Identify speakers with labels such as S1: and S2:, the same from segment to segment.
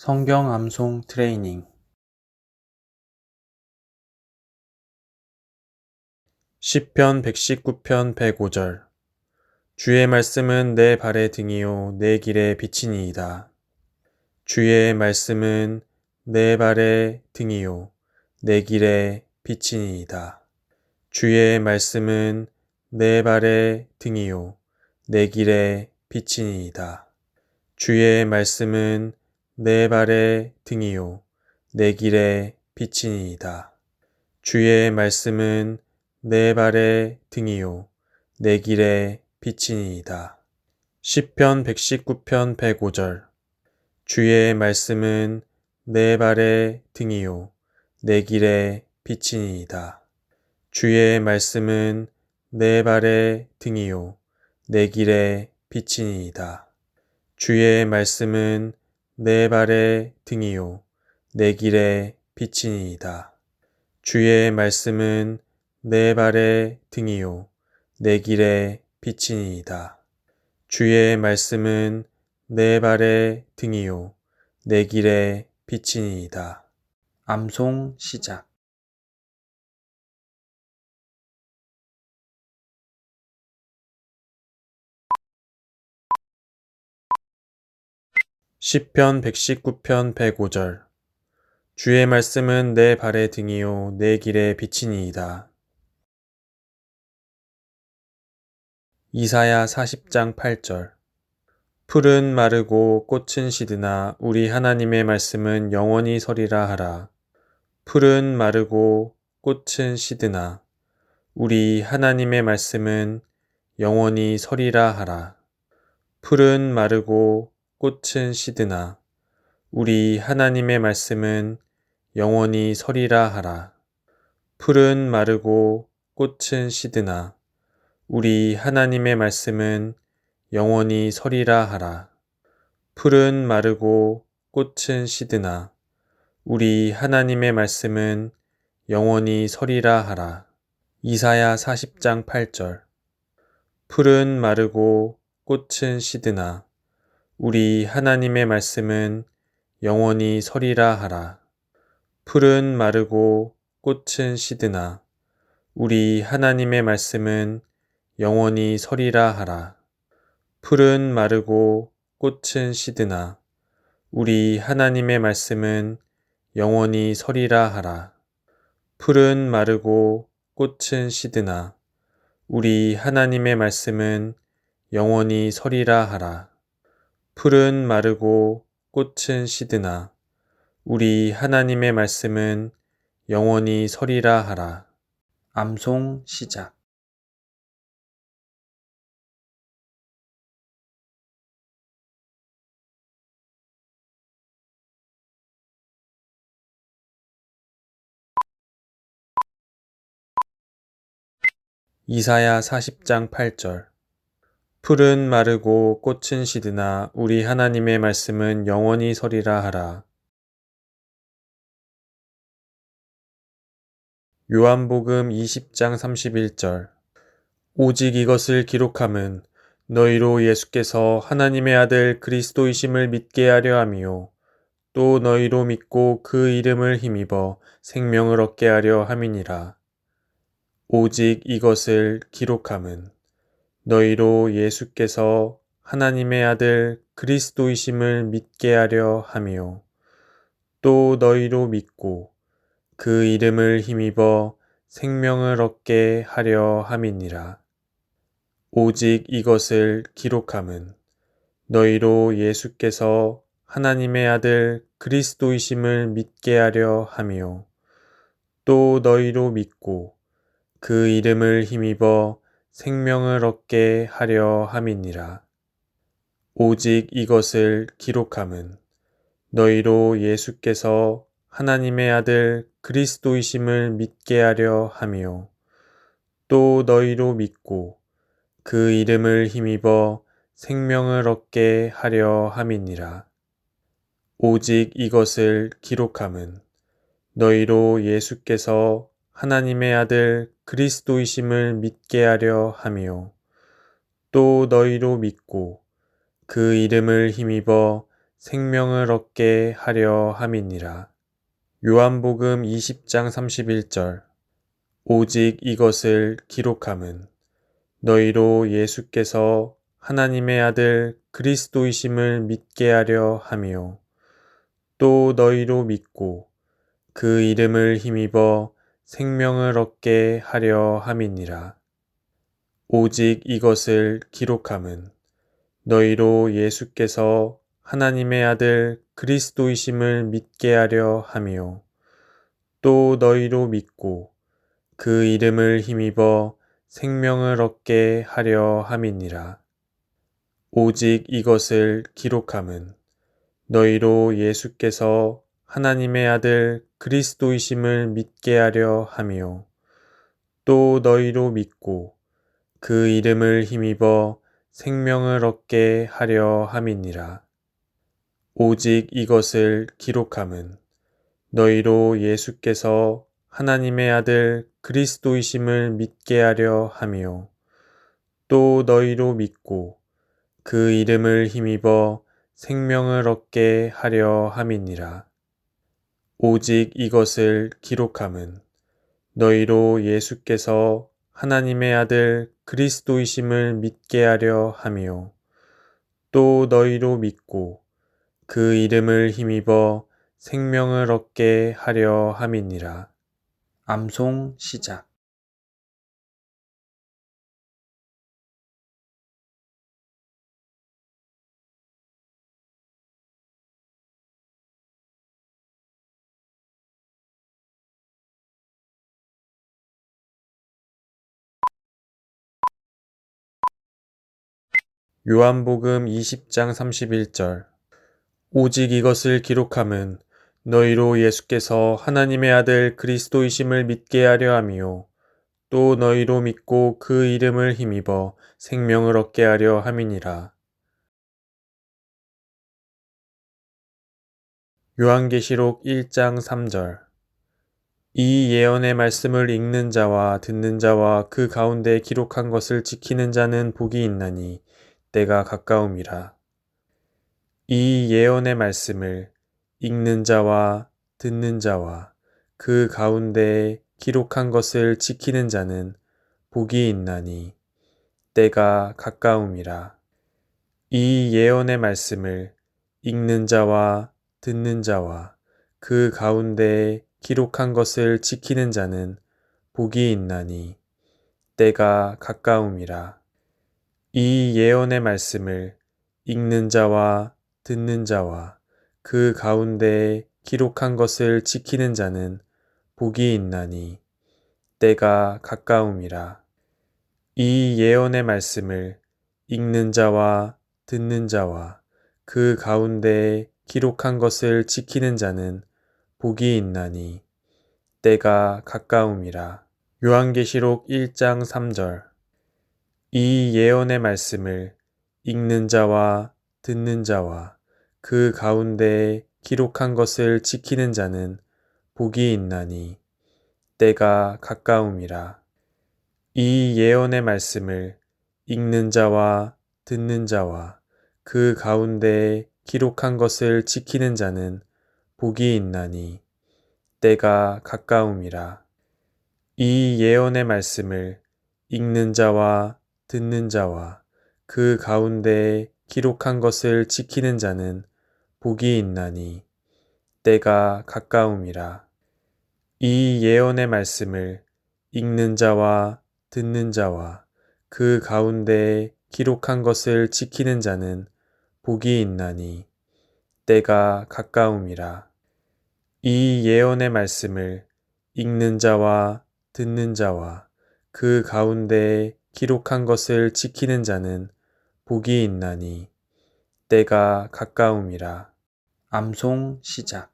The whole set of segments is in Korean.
S1: 성경 암송 트레이닝 시편 119편 105절 주의 말씀은 내 발의 등이요 내 길의 빛이니이다. 주의 말씀은 내 발의 등이요 내 길의 빛이니이다. 주의 말씀은 내 발의 등이요 내 길의 빛이니이다. 주의 말씀은 내 발의 등이요 내 길의 빛이니이다. 주의 말씀은 내 발의 등이요 내 길의 빛이니이다. 시편 119편 105절 주의 말씀은 내 발의 등이요 내 길의 빛이니이다. 주의 말씀은 내 발의 등이요 내 길의 빛이니이다. 주의 말씀은 내 발의 등이요 내 길의 빛이니이다. 주의 말씀은 내 발의 등이요 내 길의 빛이니이다. 주의 말씀은 내 발의 등이요 내 길의 빛이니이다. 암송 시작. 시편 119편 105절 주의 말씀은 내 발의 등이요 내 길의 빛이니이다. 이사야 40장 8절 풀은 마르고 꽃은 시드나 우리 하나님의 말씀은 영원히 서리라 하라. 풀은 마르고 꽃은 시드나 우리 하나님의 말씀은 영원히 서리라 하라. 풀은 마르고 꽃은 시드나 우리 하나님의 말씀은 영원히 서리라 하라. 풀은 마르고 꽃은 시드나 우리 하나님의 말씀은 영원히 서리라 하라. 풀은 마르고 꽃은 시드나 우리 하나님의 말씀은 영원히 서리라 하라. 이사야 40장 8절 풀은 마르고 꽃은 시드나 우리 하나님의 말씀은 영원히 서리라 하라. 풀은 마르고 꽃은 시드나 우리 하나님의 말씀은 영원히 서리라 하라. 풀은 마르고 꽃은 시드나 우리 하나님의 말씀은 영원히 서리라 하라. 풀은 마르고 꽃은 시드나 우리 하나님의 말씀은 영원히 서리라 하라. 풀은 마르고 꽃은 시드나 우리 하나님의 말씀은 영원히 서리라 하라. 암송 시작. 이사야 40장 8절 풀은 마르고 꽃은 시드나 우리 하나님의 말씀은 영원히 서리라 하라. 요한복음 20장 31절 오직 이것을 기록함은 너희로 예수께서 하나님의 아들 그리스도이심을 믿게 하려 함이요 또 너희로 믿고 그 이름을 힘입어 생명을 얻게 하려 함이니라. 오직 이것을 기록함은 너희로 예수께서 하나님의 아들 그리스도이심을 믿게 하려 함이요 또 너희로 믿고 그 이름을 힘입어 생명을 얻게 하려 함이니라. 오직 이것을 기록함은 너희로 예수께서 하나님의 아들 그리스도이심을 믿게 하려 함이요 또 너희로 믿고 그 이름을 힘입어 생명을 얻게 하려 함이니라. 오직 이것을 기록함은 너희로 예수께서 하나님의 아들 그리스도이심을 믿게 하려 함이요 또 너희로 믿고 그 이름을 힘입어 생명을 얻게 하려 함이니라. 오직 이것을 기록함은 너희로 예수께서 하나님의 아들 그리스도이심을 믿게 하려 함이요 또 너희로 믿고 그 이름을 힘입어 생명을 얻게 하려 함이니라. 요한복음 20장 31절. 오직 이것을 기록함은 너희로 예수께서 하나님의 아들 그리스도이심을 믿게 하려 함이요. 또 너희로 믿고 그 이름을 힘입어 생명을 얻게 하려 함이니라. 오직 이것을 기록함은 너희로 예수께서 하나님의 아들 그리스도이심을 믿게 하려 함이요. 또 너희로 믿고 그 이름을 힘입어 생명을 얻게 하려 함이니라. 오직 이것을 기록함은 너희로 예수께서 하나님의 아들 그리스도이심을 믿게 하려 함이요. 또 너희로 믿고 그 이름을 힘입어 생명을 얻게 하려 함이니라. 오직 이것을 기록함은 너희로 예수께서 하나님의 아들 그리스도이심을 믿게 하려 함이요. 또 너희로 믿고 그 이름을 힘입어 생명을 얻게 하려 함이니라. 오직 이것을 기록함은 너희로 예수께서 하나님의 아들 그리스도이심을 믿게 하려 함이요. 또 너희로 믿고 그 이름을 힘입어 생명을 얻게 하려 함이니라. 암송 시작. 요한복음 20장 31절. 오직 이것을 기록함은 너희로 예수께서 하나님의 아들 그리스도이심을 믿게 하려 함이요. 또 너희로 믿고 그 이름을 힘입어 생명을 얻게 하려 함이니라. 요한계시록 1장 3절. 이 예언의 말씀을 읽는 자와 듣는 자와 그 가운데 기록한 것을 지키는 자는 복이 있나니 때가 가까움이라. 이 예언의 말씀을 읽는 자와 듣는 자와 그 가운데 기록한 것을 지키는 자는 복이 있나니 때가 가까움이라. 이 예언의 말씀을 읽는 자와 듣는 자와 그 가운데 기록한 것을 지키는 자는 복이 있나니 때가 가까움이라. 이 예언의 말씀을 읽는 자와 듣는 자와 그 가운데 기록한 것을 지키는 자는 복이 있나니 때가 가까움이라. 이 예언의 말씀을 읽는 자와 듣는 자와 그 가운데 기록한 것을 지키는 자는 복이 있나니 때가 가까움이라. 요한계시록 1장 3절. 이 예언의 말씀을 읽는 자와 듣는 자와 그 가운데 기록한 것을 지키는 자는 복이 있나니 때가 가까움이라. 이 예언의 말씀을 읽는 자와 듣는 자와 그 가운데 기록한 것을 지키는 자는 복이 있나니 때가 가까움이라. 이 예언의 말씀을 읽는 자와 듣는 자와 그 가운데 기록한 것을 지키는 자는 복이 있나니 때가 가까움이라. 이 예언의 말씀을 읽는 자와 듣는 자와 그 가운데 기록한 것을 지키는 자는 복이 있나니 때가 가까움이라. 이 예언의 말씀을 읽는 자와 듣는 자와 그 가운데 기록한 것을 지키는 자는 복이 있나니 때가 가까움이라. 암송 시작.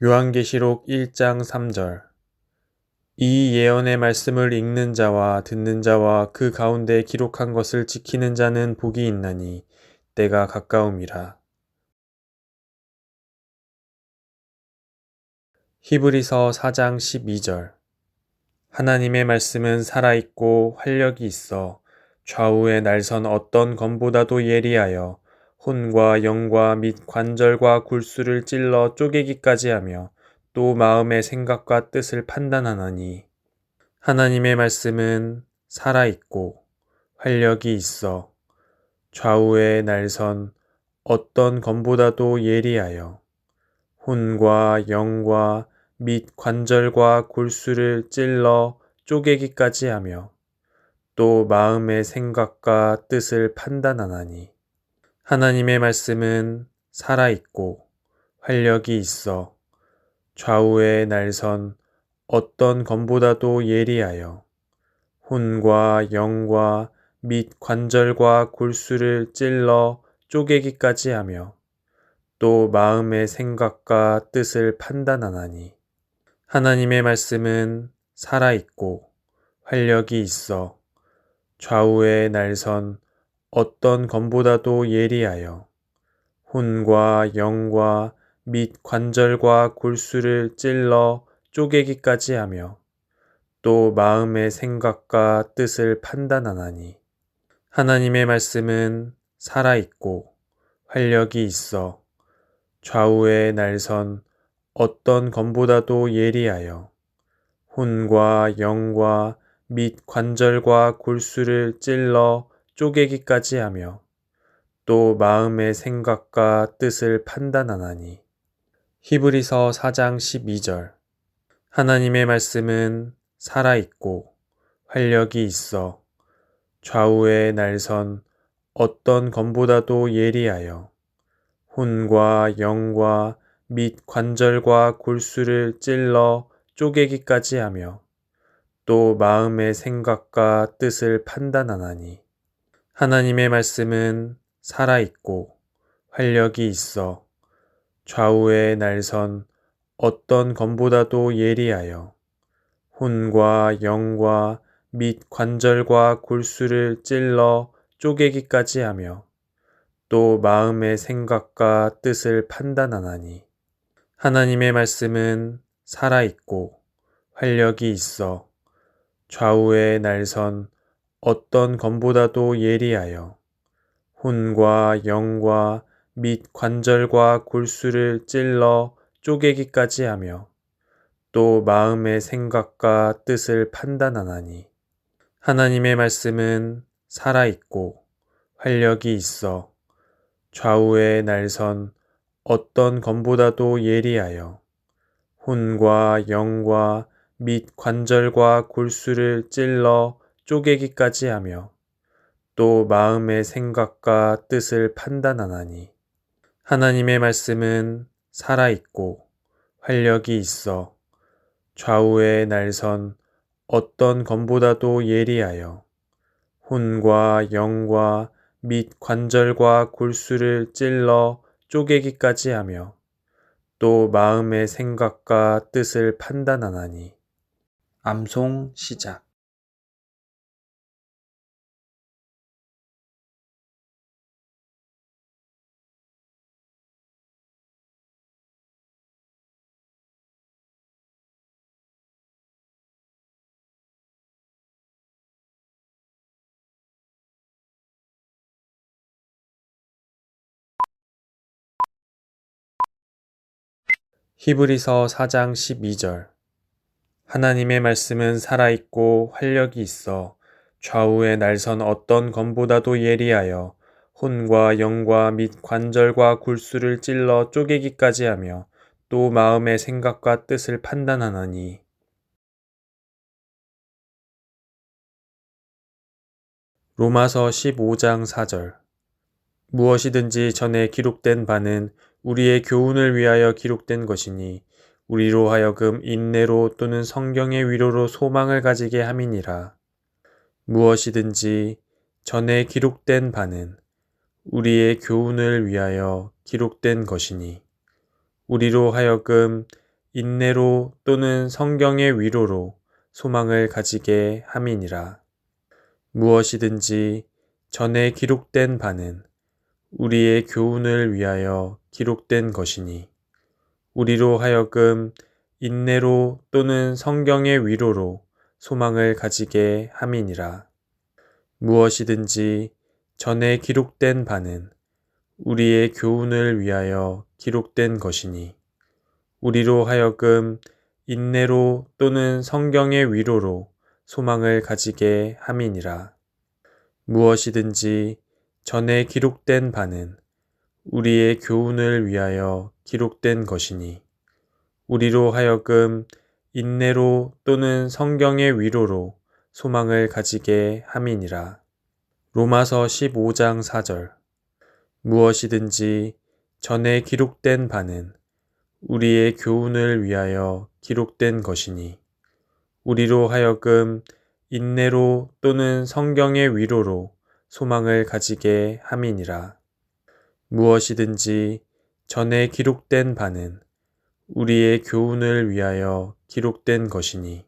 S1: 요한계시록 1장 3절. 이 예언의 말씀을 읽는 자와 듣는 자와 그 가운데 기록한 것을 지키는 자는 복이 있나니 때가 가까움이라. 히브리서 4장 12절. 하나님의 말씀은 살아있고 활력이 있어 좌우의 날선 어떤 검보다도 예리하여 혼과 영과 및 관절과 골수를 찔러 쪼개기까지 하며 또 마음의 생각과 뜻을 판단하나니. 하나님의 말씀은 살아있고 활력이 있어 좌우의 날선 어떤 검보다도 예리하여 혼과 영과 및 관절과 골수를 찔러 쪼개기까지 하며 또 마음의 생각과 뜻을 판단하나니. 하나님의 말씀은 살아있고 활력이 있어 좌우의 날선 어떤 검보다도 예리하여 혼과 영과 및 관절과 골수를 찔러 쪼개기까지 하며 또 마음의 생각과 뜻을 판단하나니. 하나님의 말씀은 살아있고 활력이 있어 좌우의 날선 어떤 검보다도 예리하여 혼과 영과 및 관절과 골수를 찔러 쪼개기까지 하며 또 마음의 생각과 뜻을 판단하나니. 하나님의 말씀은 살아있고 활력이 있어 좌우의 날선 어떤 검보다도 예리하여 혼과 영과 및 관절과 골수를 찔러 쪼개기까지 하며 또 마음의 생각과 뜻을 판단하나니. 히브리서 4장 12절. 하나님의 말씀은 살아있고 활력이 있어 좌우의 날선 어떤 검보다도 예리하여 혼과 영과 및 관절과 골수를 찔러 쪼개기까지 하며 또 마음의 생각과 뜻을 판단하나니. 하나님의 말씀은 살아있고 활력이 있어 좌우의 날선 어떤 검보다도 예리하여 혼과 영과 및 관절과 골수를 찔러 쪼개기까지 하며 또 마음의 생각과 뜻을 판단하나니. 하나님의 말씀은 살아있고 활력이 있어 좌우의 날선 어떤 검보다도 예리하여 혼과 영과 및 관절과 골수를 찔러 쪼개기까지 하며 또 마음의 생각과 뜻을 판단하나니. 하나님의 말씀은 살아있고 활력이 있어 좌우의 날선 어떤 검보다도 예리하여 혼과 영과 및 관절과 골수를 찔러 쪼개기까지 하며 또 마음의 생각과 뜻을 판단하나니. 하나님의 말씀은 살아있고 활력이 있어 좌우의 날선 어떤 검보다도 예리하여 혼과 영과 및 관절과 골수를 찔러 쪼개기까지 하며 또 마음의 생각과 뜻을 판단하나니. 암송 시작. 히브리서 4장 12절. 하나님의 말씀은 살아있고 활력이 있어 좌우의 날선 어떤 검보다도 예리하여 혼과 영과 및 관절과 골수를 찔러 쪼개기까지 하며 또 마음의 생각과 뜻을 판단하나니. 로마서 15장 4절. 무엇이든지 전에 기록된 바는 우리의 교훈을 위하여 기록된 것이니 우리로 하여금 인내로 또는 성경의 위로로 소망을 가지게 함이니라. 무엇이든지 전에 기록된 바는 우리의 교훈을 위하여 기록된 것이니 우리로 하여금 인내로 또는 성경의 위로로 소망을 가지게 함이니라. 무엇이든지 전에 기록된 바는 우리의 교훈을 위하여 기록된 것이니 우리로 하여금 인내로 또는 성경의 위로로 소망을 가지게 함이니라. 무엇이든지 전에 기록된 바는 우리의 교훈을 위하여 기록된 것이니 우리로 하여금 인내로 또는 성경의 위로로 소망을 가지게 함이니라. 무엇이든지 전에 기록된 바는 우리의 교훈을 위하여 기록된 것이니 우리로 하여금 인내로 또는 성경의 위로로 소망을 가지게 함이니라. 로마서 15장 4절. 무엇이든지 전에 기록된 바는 우리의 교훈을 위하여 기록된 것이니 우리로 하여금 인내로 또는 성경의 위로로 소망을 가지게 함이니라. 무엇이든지 전에 기록된 바는 우리의 교훈을 위하여 기록된 것이니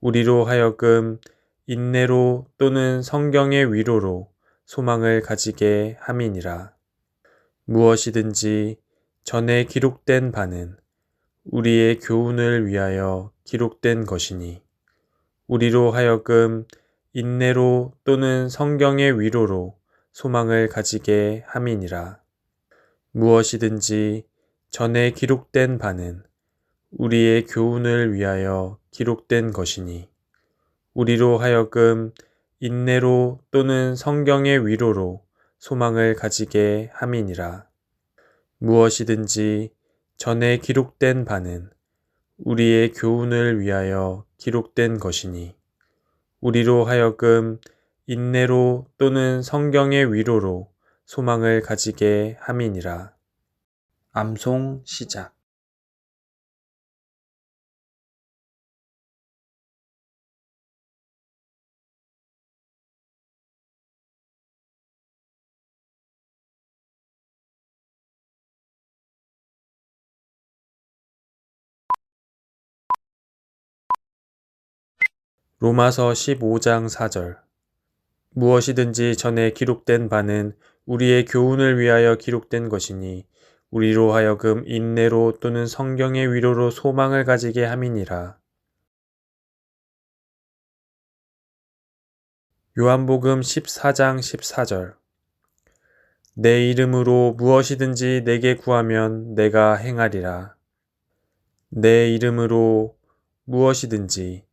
S1: 우리로 하여금 인내로 또는 성경의 위로로 소망을 가지게 함이니라. 무엇이든지 전에 기록된 바는 우리의 교훈을 위하여 기록된 것이니 우리로 하여금 인내로 또는 성경의 위로로 소망을 가지게 함이니라. 무엇이든지 전에 기록된 바는 우리의 교훈을 위하여 기록된 것이니 우리로 하여금 인내로 또는 성경의 위로로 소망을 가지게 함이니라. 무엇이든지 전에 기록된 바는 우리의 교훈을 위하여 기록된 것이니 우리로 하여금 인내로 또는 성경의 위로로 소망을 가지게 함이니라. 암송 시작. 로마서 15장 4절. 무엇이든지 전에 기록된 바는 우리의 교훈을 위하여 기록된 것이니 우리로 하여금 인내로 또는 성경의 위로로 소망을 가지게 함이니라. 요한복음 14장 14절. 내 이름으로 무엇이든지 내게 구하면 내가 행하리라. 내 이름으로 무엇이든지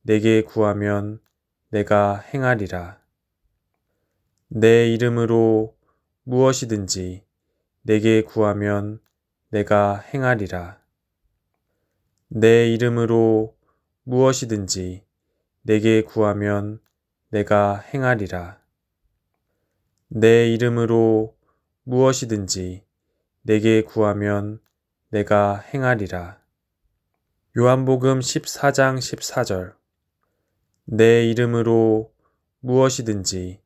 S1: 내게 구하면 내가 행하리라. 내 이름으로 무엇이든지 내게 구하면 내가 행하리라. 내 이름으로 무엇이든지 내게 구하면 내가 행하리라. 내 이름으로 무엇이든지 내게 구하면 내가 행하리라. 요한복음 14장 14절. 내 이름으로 무엇이든지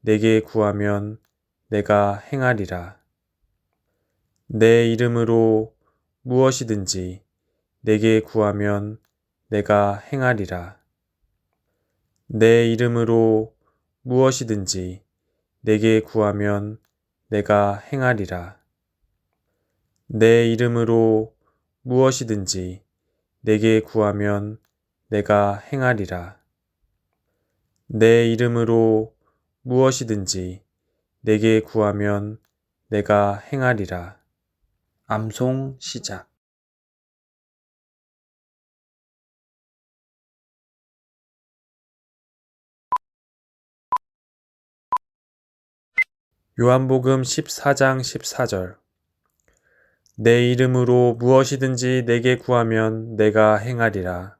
S1: 내게 구하면 내가 행하리라. 내 이름으로 무엇이든지 내게 구하면 내가 행하리라. 내 이름으로 무엇이든지 내게 구하면 내가 행하리라. 내 이름으로 무엇이든지 내게 구하면 내가 행하리라. 내 이름으로 무엇이든지 내게 구하면 내가 행하리라. 암송 시작. 요한복음 14장 14절. 내 이름으로 무엇이든지 내게 구하면 내가 행하리라.